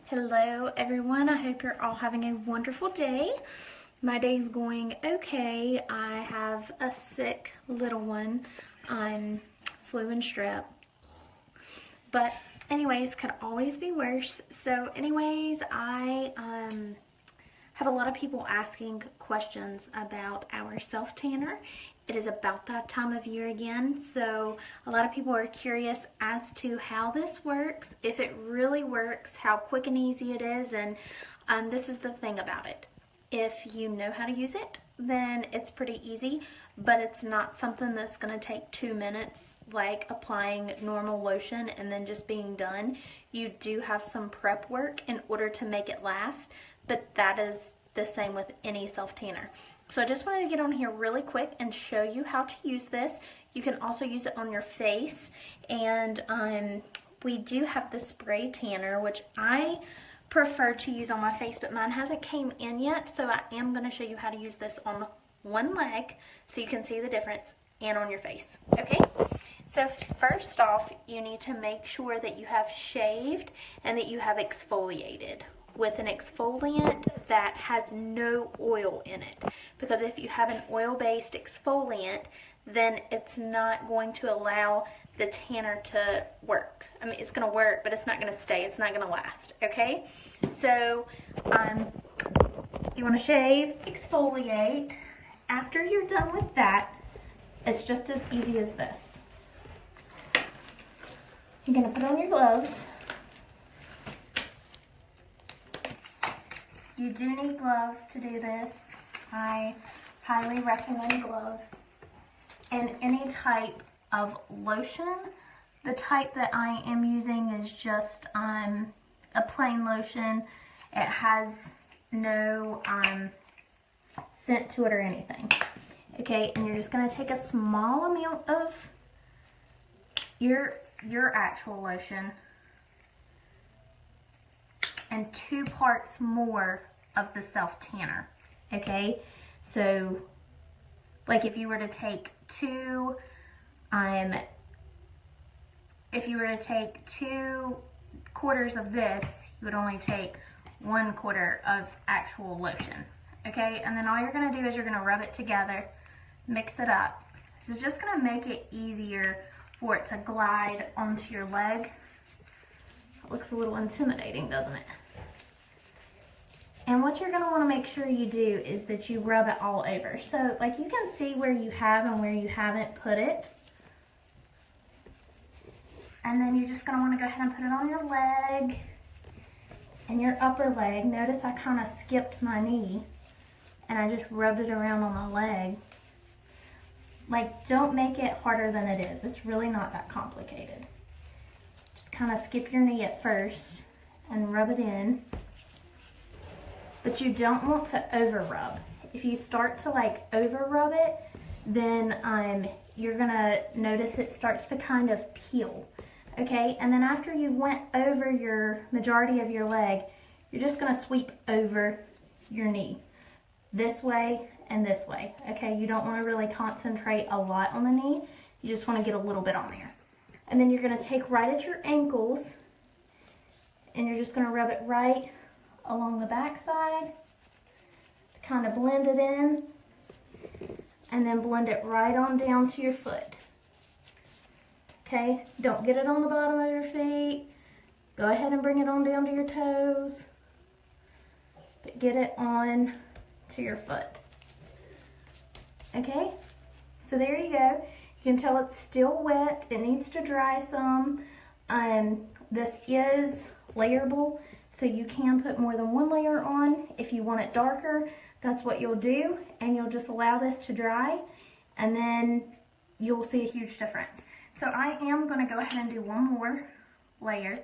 Hello everyone, I hope you're all having a wonderful day. My day's going okay. I have a sick little one. I'm flu and strep. But anyways, could always be worse. So anyways, I have a lot of people asking questions about our self tanner. It is about that time of year again, so a lot of people are curious as to how this works, if it really works, how quick and easy it is, and this is the thing about it. If you know how to use it, then it's pretty easy, but it's not something that's going to take 2 minutes like applying normal lotion and then just being done. You do have some prep work in order to make it last, but that is the same with any self tanner. So I just wanted to get on here really quick and show you how to use this. You can also use it on your face, and we do have the spray tanner, which I prefer to use on my face, but mine hasn't came in yet, so I am going to show you how to use this on one leg so you can see the difference, and on your face. Okay, so first off, you need to make sure that you have shaved and that you have exfoliated with an exfoliant that has no oil in it, because if you have an oil-based exfoliant, then it's not going to allow the tanner to work. I mean, it's going to work, but it's not going to stay. It's not going to last. Okay, so you want to shave, exfoliate. After you're done with that, it's just as easy as this. You're going to put on your gloves. You do need gloves to do this. I highly recommend gloves. And any type of lotion. The type that I am using is just a plain lotion. It has no scent to it or anything. Okay, and you're just going to take a small amount of your actual lotion and 2 parts more of the self tanner. Okay, so like if you were to take two quarters of this, you would only take 1/4 of actual lotion. Okay, and then all you're going to do is you're going to rub it together, mix it up. This is just going to make it easier for it to glide onto your leg. It looks a little intimidating, doesn't it? And what you're going to want to make sure you do is that you rub it all over. So like you can see where you have and where you haven't put it. And then you're just going to want to go ahead and put it on your leg and your upper leg. Notice I kind of skipped my knee and I just rubbed it around on my leg. Like, don't make it harder than it is. It's really not that complicated. Just kind of skip your knee at first and rub it in. But you don't want to over rub. If you start to like over rub it, then you're gonna notice it starts to kind of peel. Okay, and then after you went over your majority of your leg, you're just gonna sweep over your knee. This way and this way. Okay, you don't wanna really concentrate a lot on the knee. You just wanna get a little bit on there. And then you're gonna take right at your ankles and you're just gonna rub it right along the back side, kind of blend it in, and then blend it right on down to your foot. Okay, don't get it on the bottom of your feet. Go ahead and bring it on down to your toes, but get it on to your foot. Okay, so there you go. You can tell it's still wet. It needs to dry some. This is layerable, so you can put more than 1 layer on. If you want it darker, that's what you'll do, and you'll just allow this to dry, and then you'll see a huge difference. So I am going to go ahead and do 1 more layer,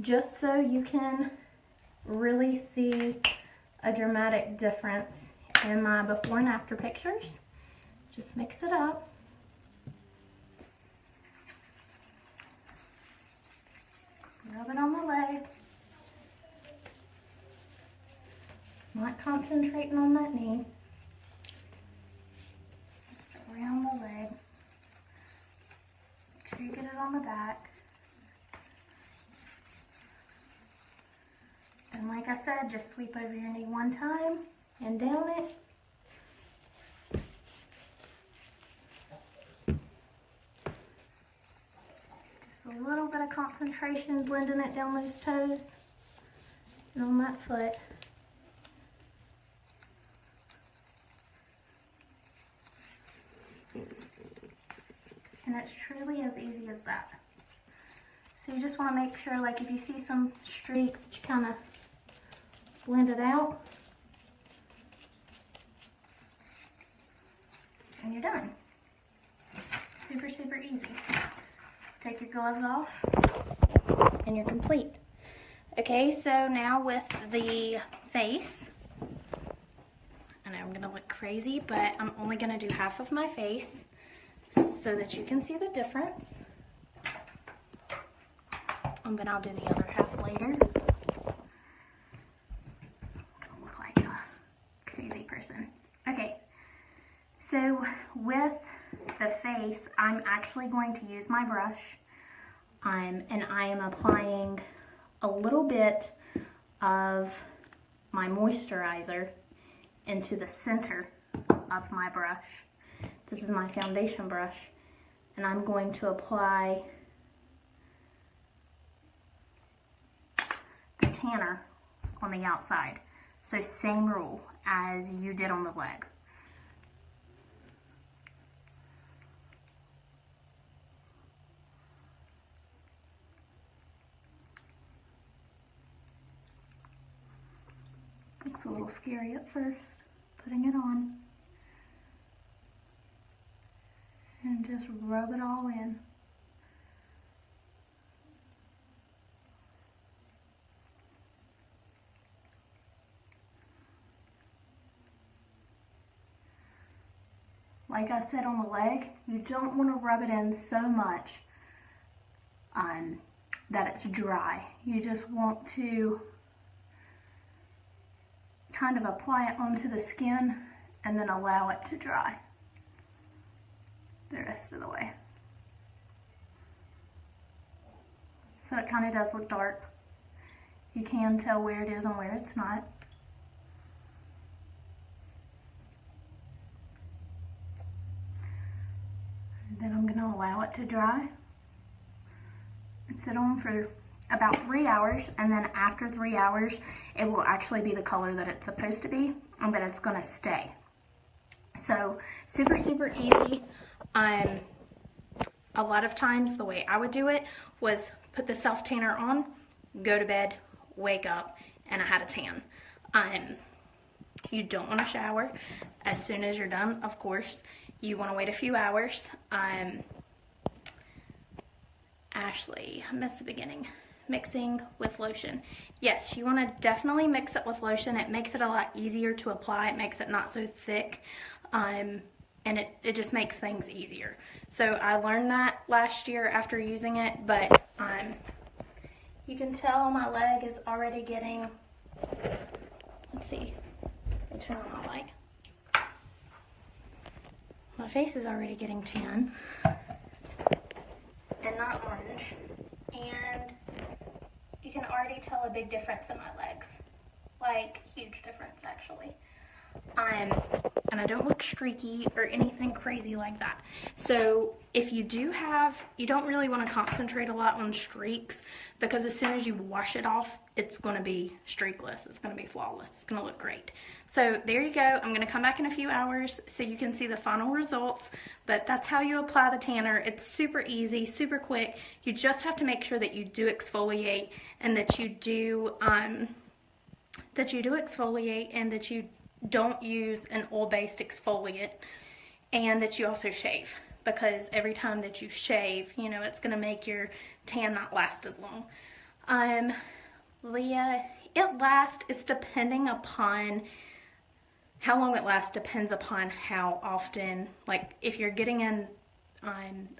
just so you can really see a dramatic difference in my before and after pictures. Just mix it up. Rub it on the leg. Not concentrating on that knee. Just around the leg. Make sure you get it on the back. like I said, just sweep over your knee one time and down it. Just a little bit of concentration, blending it down those toes and on that foot. And it's truly as easy as that. So you just want to make sure, like if you see some streaks, that you kind of blend it out. And you're done. Super, super easy. Take your gloves off and you're complete. Okay, so now with the face, and I'm gonna look crazy, but I'm only gonna do half of my face so that you can see the difference. And then I'll do the other half later. I'm gonna look like a crazy person. Okay, so with the face, I'm actually going to use my brush, and I am applying a little bit of my moisturizer into the center of my brush. This is my foundation brush, and I'm going to apply the tanner on the outside. So same rule as you did on the leg. Looks a little scary at first, putting it on. And just rub it all in. Like I said on the leg, you don't want to rub it in so much that it's dry. You just want to kind of apply it onto the skin and then allow it to dry the rest of the way. So it kind of does look dark. You can tell where it is and where it's not. And then I'm going to allow it to dry and sit on for about 3 hours, and then after 3 hours it will actually be the color that it's supposed to be, and that it's going to stay. So super, super easy. A lot of times the way I would do it was put the self tanner on, go to bed, wake up, and I had a tan. You don't want to shower as soon as you're done, of course. You want to wait a few hours. Ashley, I missed the beginning. Mixing with lotion. Yes, you want to definitely mix it with lotion. It makes it a lot easier to apply. It makes it not so thick. And it just makes things easier. So I learned that last year after using it, but you can tell my leg is already getting, let's see, I'll turn on my light. My face is already getting tan and not orange, and you can already tell a big difference in my legs, like huge difference actually. And I don't look streaky or anything crazy like that. So if you do have, you don't really want to concentrate a lot on streaks, because as soon as you wash it off, it's going to be streakless. It's going to be flawless. It's going to look great. So there you go. I'm going to come back in a few hours so you can see the final results, but that's how you apply the tanner. It's super easy, super quick. You just have to make sure that you do exfoliate, and that you do exfoliate, and that you don't use an oil-based exfoliant, and that you also shave, because every time that you shave, you know, it's going to make your tan not last as long. Leah, it lasts, it's depending upon how long it lasts, depends upon how often, like if you're getting in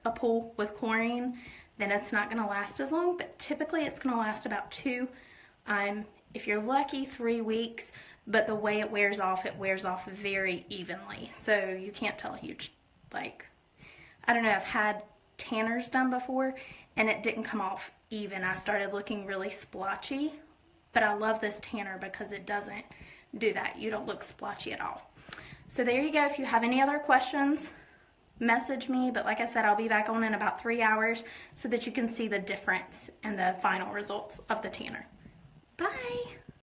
a pool with chlorine, then it's not going to last as long, but typically it's going to last about 2, if you're lucky 3 weeks, but the way it wears off very evenly. So you can't tell a huge, like, I don't know, I've had tanners done before and it didn't come off even. I started looking really splotchy But I love this tanner because it doesn't do that. You don't look splotchy at all. So there you go. If you have any other questions, message me. But like I said, I'll be back on in about 3 hours so that you can see the difference and the final results of the tanner. Bye.